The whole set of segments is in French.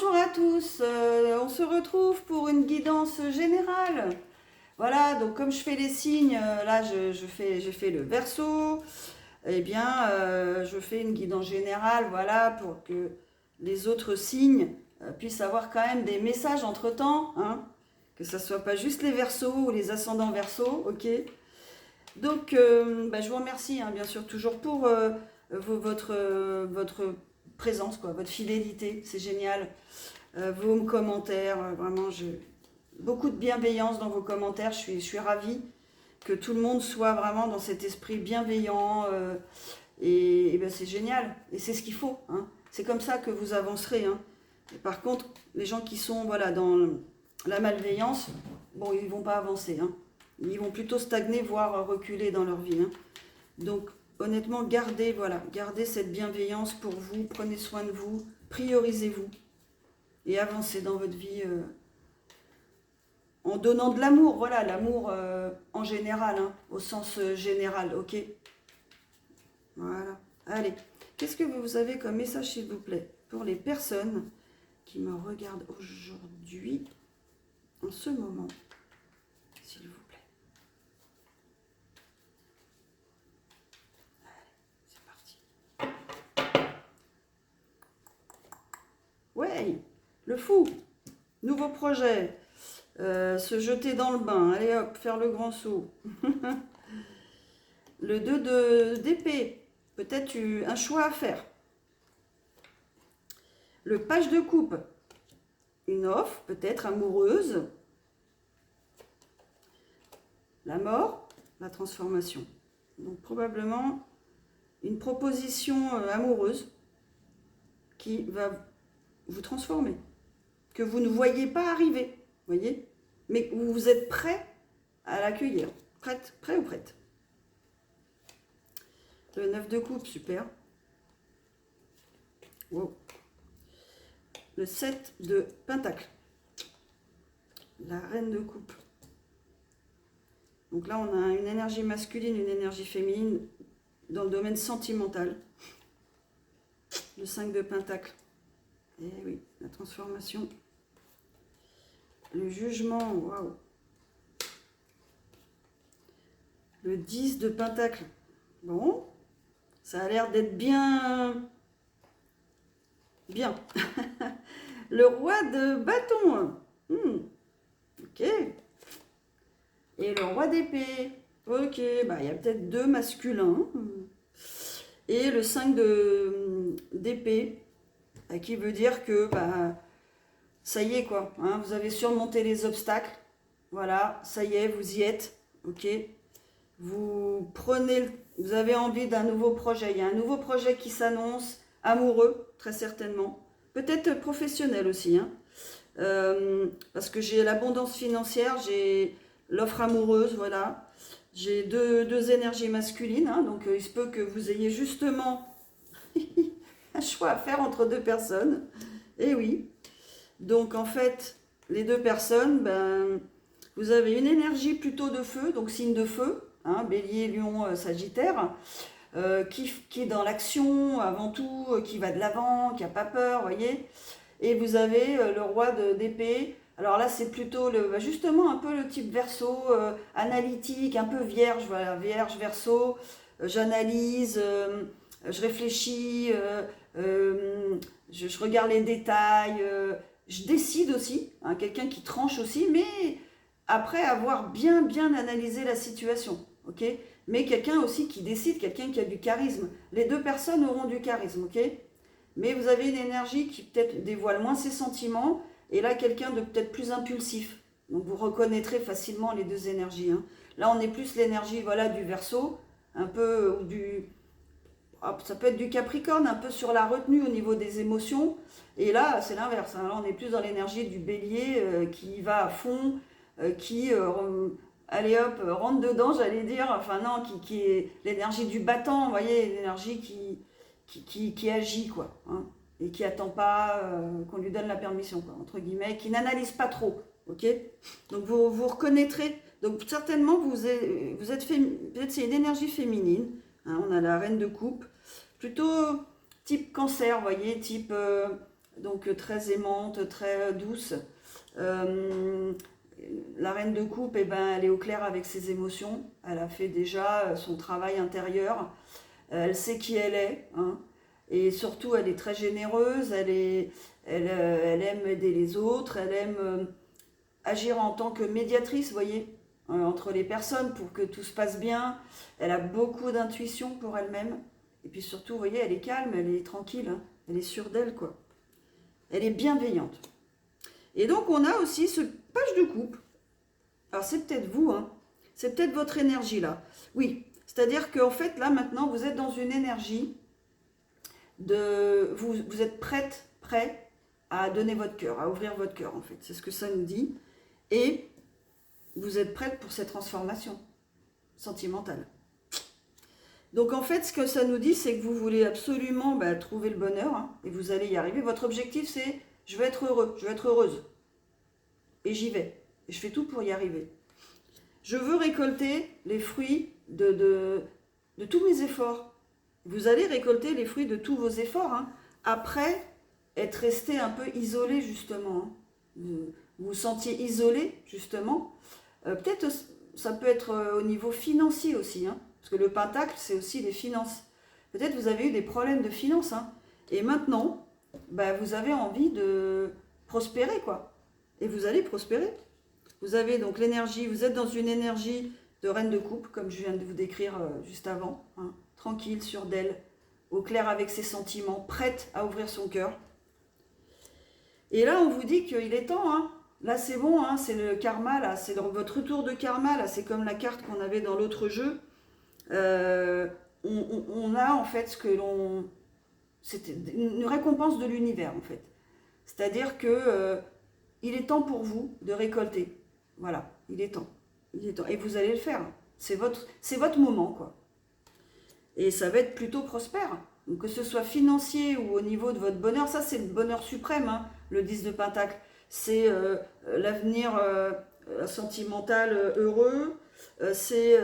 Bonjour à tous, on se retrouve pour une guidance générale. Voilà, donc comme je fais les signes, là j'ai fait le Verseau, eh bien je fais une guidance générale, voilà, pour que les autres signes puissent avoir quand même des messages entre-temps, hein, que ça soit pas juste les Verseaux ou les ascendants Verseaux, ok? Donc je vous remercie, hein, bien sûr, toujours pour votre présence, quoi, votre fidélité, c'est génial. Vos commentaires, vraiment, beaucoup de bienveillance dans vos commentaires. Je suis ravie que tout le monde soit vraiment dans cet esprit bienveillant. Et ben, c'est génial. Et c'est ce qu'il faut, hein. C'est comme ça que vous avancerez, hein. Et par contre, les gens qui sont voilà, dans la malveillance, bon, ils ne vont pas avancer, hein. Ils vont plutôt stagner, voire reculer dans leur vie, hein. Donc, honnêtement, gardez cette bienveillance pour vous. Prenez soin de vous, priorisez-vous et avancez dans votre vie en donnant de l'amour. Voilà, l'amour en général, hein, au sens général, ok? Voilà. Allez, qu'est-ce que vous avez comme message, s'il vous plaît, pour les personnes qui me regardent aujourd'hui, en ce moment, s'il vous plaît. Allez, c'est parti. Ouais, le fou, nouveau projet, se jeter dans le bain, allez hop, faire le grand saut. Le 2 d'épée, peut-être un choix à faire. Le page de coupe, une offre, peut-être amoureuse. La mort, la transformation. Donc probablement une proposition amoureuse qui va vous transformer, que vous ne voyez pas arriver, voyez, mais vous êtes prêt à l'accueillir, prêt ou prête. Le 9 de coupe, super. Wow. Le 7 de pentacle. La reine de coupe. Donc là, on a une énergie masculine, une énergie féminine dans le domaine sentimental. Le 5 de pentacle. Et oui, la transformation. Le jugement, waouh. Le 10 de pentacle. Bon, ça a l'air d'être bien. Bien. Le roi de bâton. Ok. Et le roi d'épée. Ok, bah, il y a peut-être 2 masculins. Et le 5 d'épée, qui veut dire que bah, ça y est quoi, hein, vous avez surmonté les obstacles. Voilà, ça y est, vous y êtes. Ok. Vous avez envie d'un nouveau projet. Il y a un nouveau projet qui s'annonce, amoureux, très certainement. Peut-être professionnel aussi, hein. Parce que j'ai l'abondance financière, j'ai l'offre amoureuse, voilà. J'ai deux énergies masculines, hein, donc il se peut que vous ayez justement un choix à faire entre 2 personnes. Et oui. Donc en fait, les 2 personnes, ben, vous avez une énergie plutôt de feu, donc signe de feu, hein, Bélier, Lion, Sagittaire, qui est dans l'action avant tout, qui va de l'avant, qui n'a pas peur, voyez. Et vous avez le roi d'épée. Alors là, c'est plutôt justement un peu le type Verseau, analytique, un peu vierge, voilà, vierge, Verseau. J'analyse, je réfléchis, je regarde les détails, je décide aussi, hein, quelqu'un qui tranche aussi, mais après avoir bien analysé la situation, ok? Mais quelqu'un aussi qui décide, quelqu'un qui a du charisme. Les 2 personnes auront du charisme, ok? Mais vous avez une énergie qui peut-être dévoile moins ses sentiments, et là quelqu'un de peut-être plus impulsif. Donc vous reconnaîtrez facilement les 2 énergies, hein. Là on est plus l'énergie, voilà, du Verseau, un peu, ou ça peut être du Capricorne, un peu sur la retenue au niveau des émotions. Et là c'est l'inverse, hein. Là on est plus dans l'énergie du Bélier qui va à fond, qui allez hop, rentre dedans, j'allais dire, enfin non, qui est l'énergie du battant, vous voyez, l'énergie qui agit, quoi, hein, et qui attend pas qu'on lui donne la permission, quoi, entre guillemets, qui n'analyse pas trop, ok? Donc vous reconnaîtrez, donc certainement vous êtes peut-être c'est une énergie féminine, hein, on a la reine de coupe, plutôt type cancer, vous voyez, type donc très aimante, très douce. Euh, la reine de coupe, eh ben, elle est au clair avec ses émotions. Elle a fait déjà son travail intérieur. Elle sait qui elle est, hein. Et surtout, elle est très généreuse. Elle aime aider les autres. Elle aime agir en tant que médiatrice, vous voyez, entre les personnes pour que tout se passe bien. Elle a beaucoup d'intuition pour elle-même. Et puis surtout, vous voyez, elle est calme, elle est tranquille, hein. Elle est sûre d'elle, quoi. Elle est bienveillante. Et donc, on a aussi ce page de coupe. Alors, c'est peut-être vous, hein. C'est peut-être votre énergie, là. Oui, c'est-à-dire qu'en fait, là, maintenant, vous êtes dans une énergie de... Vous êtes prêt à donner votre cœur, à ouvrir votre cœur, en fait. C'est ce que ça nous dit. Et vous êtes prête pour cette transformation sentimentale. Donc en fait, ce que ça nous dit, c'est que vous voulez absolument trouver le bonheur, hein, et vous allez y arriver. Votre objectif, c'est je veux être heureux, je veux être heureuse. Et j'y vais. Et je fais tout pour y arriver. Je veux récolter les fruits de tous mes efforts. Vous allez récolter les fruits de tous vos efforts, hein, après être resté un peu isolé, justement. Hein. Vous vous sentiez isolé, justement. Peut-être ça peut être au niveau financier aussi, hein, parce que le pentacle, c'est aussi les finances. Peut-être vous avez eu des problèmes de finances, hein, et maintenant, vous avez envie de prospérer, quoi. Et vous allez prospérer. Vous avez donc l'énergie, vous êtes dans une énergie de reine de coupe, comme je viens de vous décrire juste avant, hein, tranquille, sûre d'elle, au clair avec ses sentiments, prête à ouvrir son cœur. Et là, on vous dit qu'il est temps, hein. Là, c'est bon, hein, c'est le karma, là, c'est votre tour de karma, là, c'est comme la carte qu'on avait dans l'autre jeu. On a en fait ce que l'on... C'était une récompense de l'univers, en fait. C'est-à-dire que il est temps pour vous de récolter. Voilà, il est temps. Il est temps. Et vous allez le faire. C'est votre moment, quoi. Et ça va être plutôt prospère. Donc, que ce soit financier ou au niveau de votre bonheur, ça, c'est le bonheur suprême, hein, le 10 de Pentacle. C'est l'avenir sentimental heureux. C'est,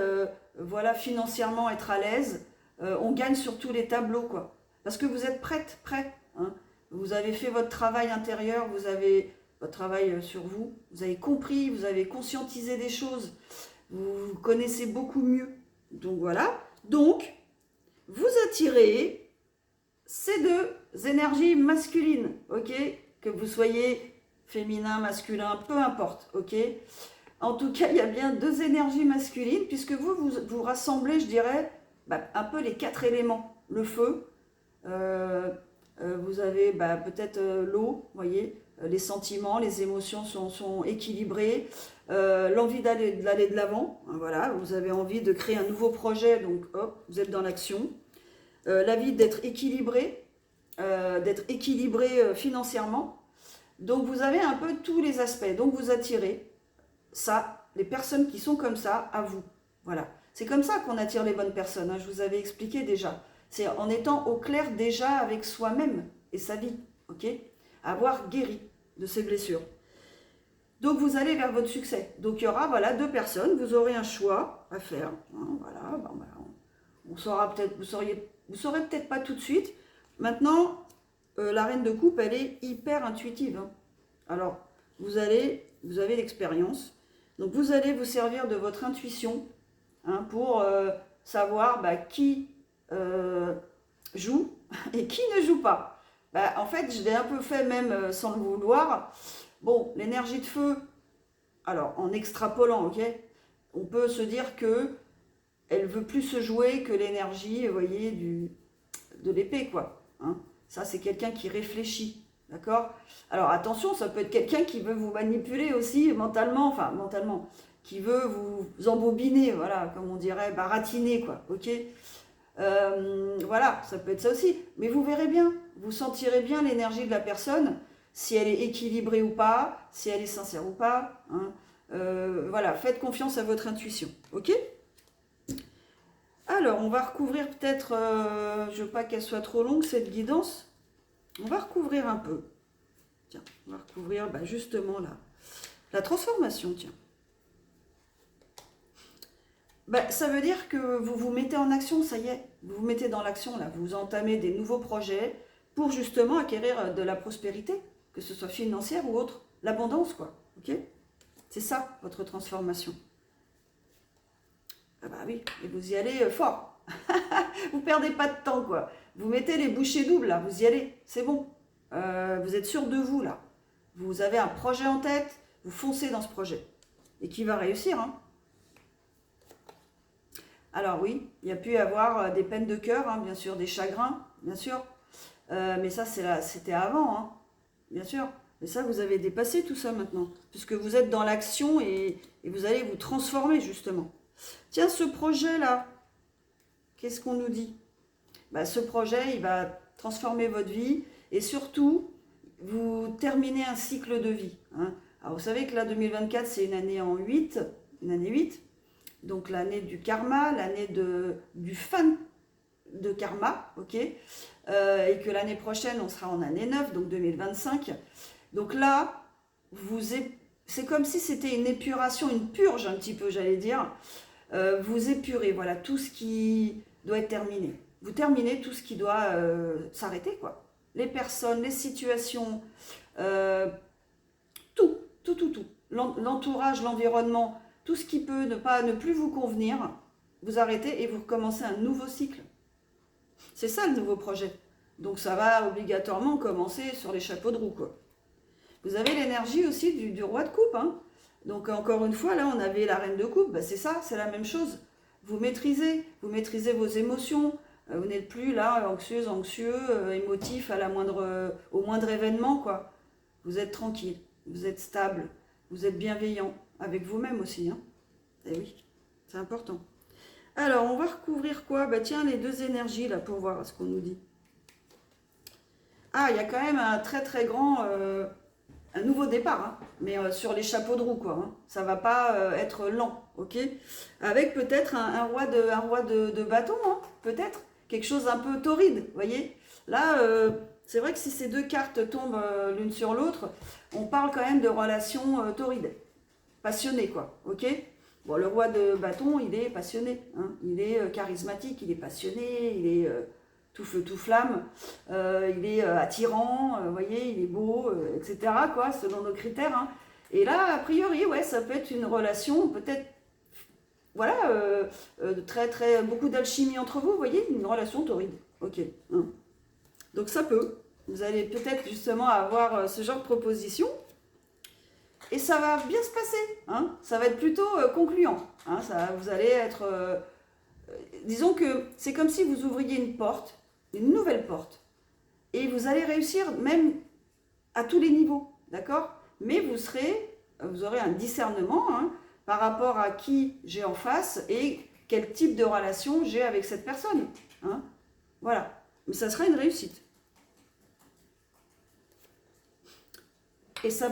voilà, financièrement être à l'aise. On gagne sur tous les tableaux, quoi. Parce que vous êtes prêt, hein. Vous avez fait votre travail intérieur, vous avez votre travail sur vous, vous avez compris, vous avez conscientisé des choses, vous connaissez beaucoup mieux. Donc voilà. Donc, vous attirez ces deux énergies masculines, ok? Que vous soyez féminin, masculin, peu importe, ok? En tout cas, il y a bien deux énergies masculines, puisque vous rassemblez, je dirais, un peu les quatre éléments. Le feu, vous avez peut-être l'eau, voyez, les sentiments, les émotions sont équilibrées, l'envie d'aller de l'avant, hein, voilà, vous avez envie de créer un nouveau projet, donc hop, vous êtes dans l'action. L'envie d'être équilibré financièrement. Donc vous avez un peu tous les aspects, donc vous attirez ça, les personnes qui sont comme ça, à vous. Voilà, c'est comme ça qu'on attire les bonnes personnes, hein, je vous avais expliqué déjà. C'est en étant au clair déjà avec soi-même et sa vie, ok? Avoir guéri de ses blessures. Donc vous allez vers votre succès. Donc il y aura voilà deux personnes, vous aurez un choix à faire. Hein, voilà, on saura peut-être, vous saurez peut-être pas tout de suite. Maintenant, la reine de coupe, elle est hyper intuitive. Hein. Alors vous avez l'expérience. Donc vous allez vous servir de votre intuition, hein, pour savoir qui joue et qui ne joue pas. En fait, je l'ai un peu fait même sans le vouloir. Bon, l'énergie de feu, alors en extrapolant, ok, on peut se dire que elle veut plus se jouer que l'énergie, vous voyez, de l'épée, quoi. Hein. Ça, c'est quelqu'un qui réfléchit, d'accord? Alors attention, ça peut être quelqu'un qui veut vous manipuler aussi mentalement, qui veut vous embobiner, voilà, comme on dirait, baratiner, quoi, ok? Voilà, ça peut être ça aussi. Mais vous verrez bien, vous sentirez bien l'énergie de la personne, si elle est équilibrée ou pas, si elle est sincère ou pas. Hein. Voilà, faites confiance à votre intuition, ok? Alors, on va recouvrir peut-être, je ne veux pas qu'elle soit trop longue, cette guidance. On va recouvrir un peu. Tiens, on va recouvrir justement la transformation, tiens. Ça veut dire que vous vous mettez en action, ça y est. Vous vous mettez dans l'action, là. Vous entamez des nouveaux projets, pour justement acquérir de la prospérité, que ce soit financière ou autre, l'abondance, quoi, ok? C'est ça, votre transformation. Ah bah oui, et vous y allez fort. Vous perdez pas de temps, quoi. Vous mettez les bouchées doubles, là, vous y allez, c'est bon. Vous êtes sûr de vous, là. Vous avez un projet en tête, vous foncez dans ce projet. Et qui va réussir, hein. Alors oui, il y a pu y avoir des peines de cœur, hein, bien sûr, des chagrins, bien sûr. Mais ça, c'était avant, hein, bien sûr. Mais ça, vous avez dépassé tout ça maintenant. Puisque vous êtes dans l'action et vous allez vous transformer, justement. Tiens, ce projet-là, qu'est-ce qu'on nous dit? Bah, ce projet, il va transformer votre vie et surtout, vous terminez un cycle de vie, hein. Alors, vous savez que là, 2024, c'est une année en 8, une année 8. Donc, l'année du karma, l'année du fin de karma, ok, et que l'année prochaine, on sera en année 9, donc 2025. Donc là, c'est comme si c'était une épuration, une purge un petit peu, j'allais dire. Vous épurez, voilà, tout ce qui doit être terminé. Vous terminez tout ce qui doit s'arrêter, quoi. Les personnes, les situations, tout. L'entourage, l'environnement, tout ce qui peut ne plus vous convenir, vous arrêtez et vous recommencez un nouveau cycle. C'est ça le nouveau projet. Donc ça va obligatoirement commencer sur les chapeaux de roue, quoi. Vous avez l'énergie aussi du roi de coupe, hein. Donc encore une fois, là on avait la reine de coupe, bah, c'est ça, c'est la même chose. Vous maîtrisez vos émotions, vous n'êtes plus là anxieux, émotif au moindre événement, quoi. Vous êtes tranquille, vous êtes stable, vous êtes bienveillant, avec vous-même aussi, hein. Eh oui, c'est important. Alors, on va recouvrir quoi? Bah tiens, les deux énergies, là, pour voir ce qu'on nous dit. Ah, il y a quand même un très très grand... un nouveau départ, hein, mais sur les chapeaux de roue, quoi, hein. Ça va pas être lent, ok? Avec peut-être un roi de bâton, hein, peut-être. Quelque chose un peu torride, vous voyez? Là, c'est vrai que si ces deux cartes tombent l'une sur l'autre, on parle quand même de relations torrides, passionnées, quoi, ok? Bon, le roi de bâton, il est passionné, hein, il est charismatique, il est passionné, il est tout feu, tout flamme, il est attirant, vous voyez, il est beau, etc., quoi, selon nos critères, hein. Et là, a priori, ouais, ça peut être une relation, peut-être, voilà, beaucoup d'alchimie entre vous, vous voyez, une relation torride, ok, hein. Donc ça peut, vous allez peut-être justement avoir ce genre de proposition. Et ça va bien se passer, hein. Ça va être plutôt concluant, hein. Vous allez être... disons que c'est comme si vous ouvriez une porte, une nouvelle porte, et vous allez réussir même à tous les niveaux, d'accord? Mais vous aurez un discernement, hein, par rapport à qui j'ai en face et quel type de relation j'ai avec cette personne, hein. Voilà, mais ça sera une réussite. Et ça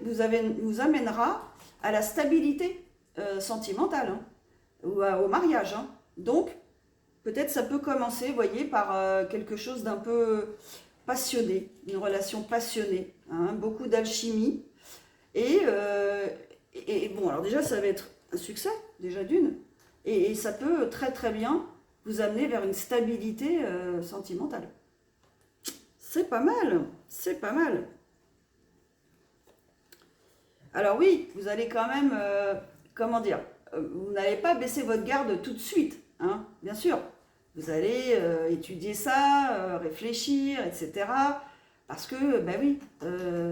vous amènera à la stabilité sentimentale, hein, ou au mariage, hein. Donc, peut-être ça peut commencer, vous voyez, par quelque chose d'un peu passionné, une relation passionnée, hein, beaucoup d'alchimie. Et bon, alors déjà, ça va être un succès, déjà d'une. Et ça peut très très bien vous amener vers une stabilité sentimentale. C'est pas mal, c'est pas mal. Alors oui, vous allez quand même, comment dire, vous n'allez pas baisser votre garde tout de suite, hein, bien sûr. Vous allez étudier ça, réfléchir, etc. Parce que, ben oui,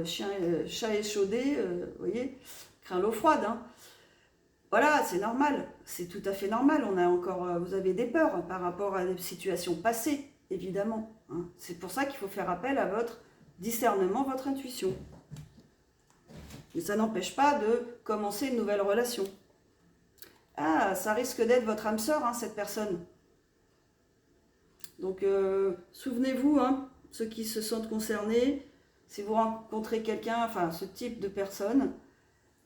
chat échaudé, vous voyez, craint l'eau froide, hein. Voilà, c'est normal, c'est tout à fait normal. Vous avez des peurs par rapport à des situations passées, évidemment, hein. C'est pour ça qu'il faut faire appel à votre discernement, votre intuition. Mais ça n'empêche pas de commencer une nouvelle relation. Ah, ça risque d'être votre âme sœur, hein, cette personne. Donc, souvenez-vous, hein, ceux qui se sentent concernés, si vous rencontrez quelqu'un, enfin, ce type de personne,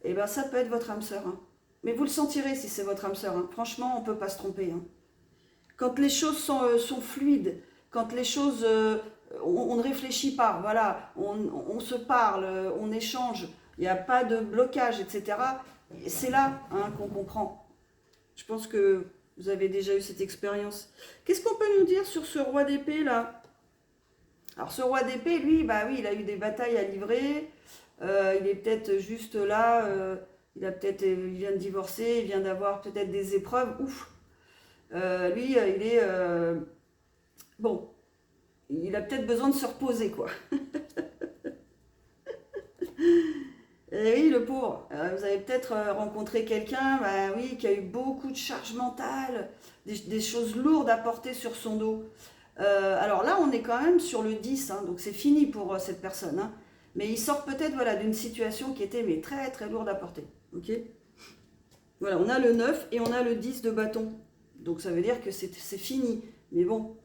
eh ben, ça peut être votre âme sœur, hein. Mais vous le sentirez si c'est votre âme sœur, hein. Franchement, on ne peut pas se tromper, hein. Quand les choses sont fluides, quand les choses... on ne réfléchit pas, voilà, on se parle, on échange, il n'y a pas de blocage, etc. C'est là, hein, qu'on comprend. Je pense que vous avez déjà eu cette expérience. Qu'est-ce qu'on peut nous dire sur ce roi d'épée là? Alors ce roi d'épée, lui, bah oui, il a eu des batailles à livrer. Il est peut-être juste là. Il vient de divorcer, il vient d'avoir peut-être des épreuves. Ouf. Lui, il est bon. Il a peut-être besoin de se reposer, quoi. Et oui, le pauvre. Vous avez peut-être rencontré quelqu'un, bah oui, qui a eu beaucoup de charges mentales, des choses lourdes à porter sur son dos. Alors là, on est quand même sur le 10, hein, donc c'est fini pour cette personne. Hein. Mais il sort peut-être voilà, d'une situation qui était mais très très lourde à porter. Ok. Voilà, on a le 9 et on a le 10 de bâton. Donc ça veut dire que c'est fini. Mais bon.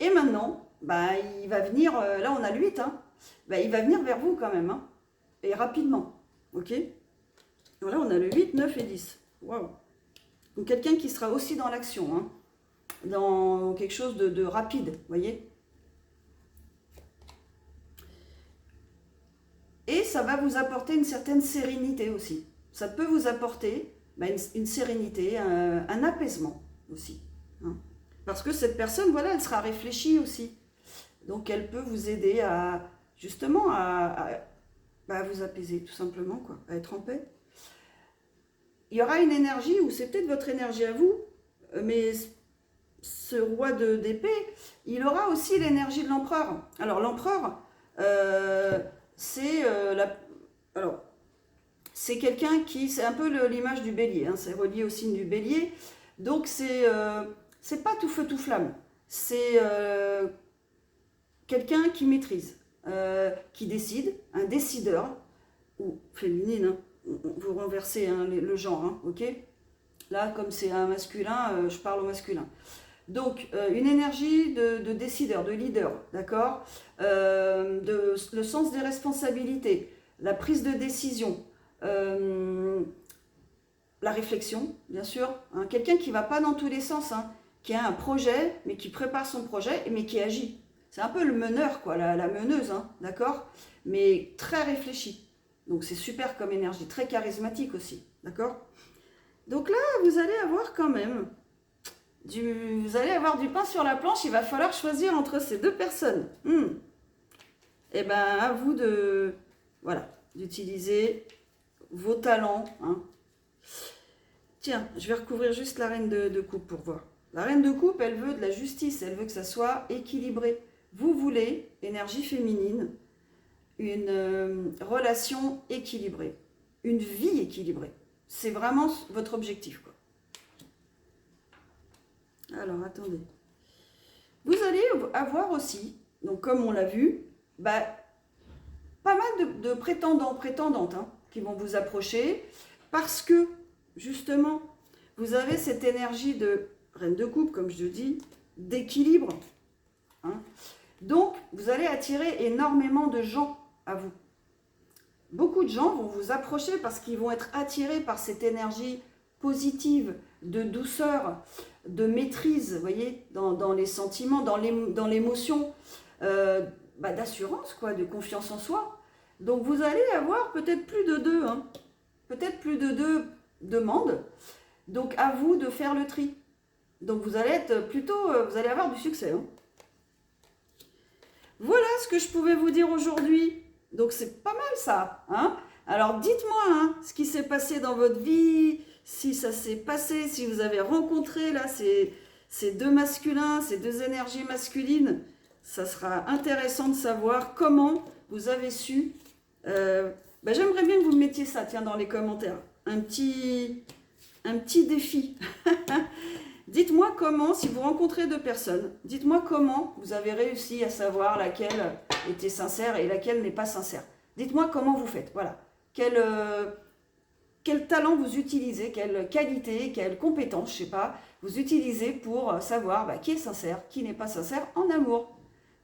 Et maintenant, bah, il va venir, là on a le 8, hein, bah, il va venir vers vous quand même. Hein, et rapidement. Ok. Voilà, on a le 8, 9 et 10. Waouh. Donc quelqu'un qui sera aussi dans l'action. Hein. Dans quelque chose de rapide, vous voyez. Et ça va vous apporter une certaine sérénité aussi. Ça peut vous apporter une sérénité, un apaisement aussi. Hein. Parce que cette personne, voilà, elle sera réfléchie aussi. Donc elle peut vous aider à, justement, à vous apaiser tout simplement, quoi, à être en paix. Il y aura une énergie, ou c'est peut-être votre énergie à vous, mais ce roi d'épée, il aura aussi l'énergie de l'empereur. Alors l'empereur, c'est c'est quelqu'un qui, c'est un peu l'image du bélier, hein, c'est relié au signe du bélier. Donc c'est pas tout feu tout flamme. C'est quelqu'un qui maîtrise, qui décide, un décideur, ou féminine, hein, vous renversez hein, le genre, hein, ok. Là, comme c'est un masculin, je parle au masculin. Donc, une énergie de décideur, de leader, d'accord, le sens des responsabilités, la prise de décision, la réflexion, bien sûr. Hein, quelqu'un qui ne va pas dans tous les sens, hein, qui a un projet, mais qui prépare son projet, mais qui agit. C'est un peu le meneur, quoi, la meneuse, hein, d'accord, mais très réfléchi. Donc, c'est super comme énergie, très charismatique aussi, d'accord. Donc là, vous allez avoir quand même... vous allez avoir du pain sur la planche, il va falloir choisir entre ces deux personnes. Et bien, à vous de, voilà, d'utiliser vos talents. Hein. Tiens, je vais recouvrir juste la reine de coupe pour voir. La reine de coupe, elle veut de la justice, elle veut que ça soit équilibré. Vous voulez, énergie féminine, une relation équilibrée, une vie équilibrée. C'est vraiment votre objectif, quoi. Alors, attendez. Vous allez avoir aussi, donc comme on l'a vu, pas mal de prétendants, prétendantes hein, qui vont vous approcher parce que, justement, vous avez cette énergie de reine de coupe, comme je le dis, d'équilibre. Hein. Donc, vous allez attirer énormément de gens à vous. Beaucoup de gens vont vous approcher parce qu'ils vont être attirés par cette énergie positive, de douceur, de maîtrise, vous voyez, dans les sentiments, dans l'émotion, d'assurance, quoi, de confiance en soi. Donc vous allez avoir peut-être plus de deux, hein, peut-être plus de deux demandes. Donc à vous de faire le tri. Donc vous allez être plutôt, vous allez avoir du succès. Hein. Voilà ce que je pouvais vous dire aujourd'hui. Donc c'est pas mal ça. Hein. Alors dites-moi hein, ce qui s'est passé dans votre vie, si ça s'est passé, si vous avez rencontré là ces deux masculins, ces deux énergies masculines. Ça sera intéressant de savoir comment vous avez su. J'aimerais bien que vous me mettiez ça, tiens, dans les commentaires. Un petit défi. Dites-moi comment, si vous rencontrez deux personnes, dites-moi comment vous avez réussi à savoir laquelle était sincère et laquelle n'est pas sincère. Dites-moi comment vous faites, voilà. Quel talent vous utilisez, quelle qualité, quelle compétence, je ne sais pas, vous utilisez pour savoir qui est sincère, qui n'est pas sincère en amour.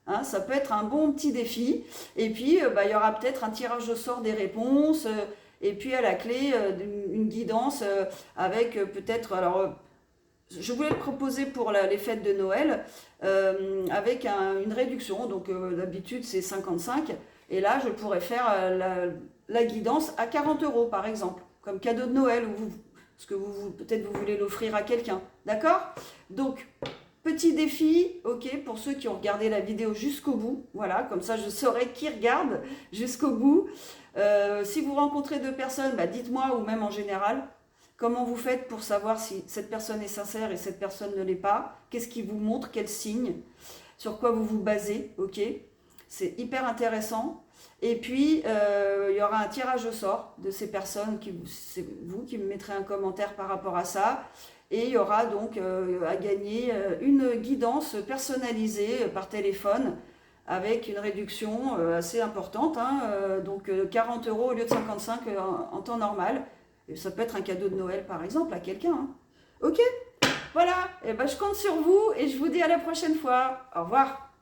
Hein, ça peut être un bon petit défi. Et puis, il y aura peut-être un tirage au sort des réponses. Et puis, à la clé, une guidance avec peut-être... Alors, je voulais le proposer pour les fêtes de Noël avec une réduction. Donc, d'habitude, c'est 55. Et là, je pourrais faire la guidance à 40 € par exemple, comme cadeau de Noël, parce que peut-être vous voulez l'offrir à quelqu'un. D'accord ? Donc, Petit défi, ok, pour ceux qui ont regardé la vidéo jusqu'au bout. Voilà, comme ça je saurai qui regarde jusqu'au bout. Si vous rencontrez deux personnes, bah, dites-moi, ou même en général, comment vous faites pour savoir si cette personne est sincère et cette personne ne l'est pas. Qu'est-ce qui vous montre, quel signe, sur quoi vous vous basez, ok. C'est hyper intéressant. Et puis, il y aura un tirage au sort de ces personnes, c'est vous qui me mettrez un commentaire par rapport à ça. Et il y aura donc à gagner une guidance personnalisée par téléphone avec une réduction assez importante, hein, donc 40 € au lieu de 55 en temps normal. Et ça peut être un cadeau de Noël par exemple à quelqu'un. Hein. Ok, voilà, et ben, je compte sur vous et je vous dis à la prochaine fois. Au revoir.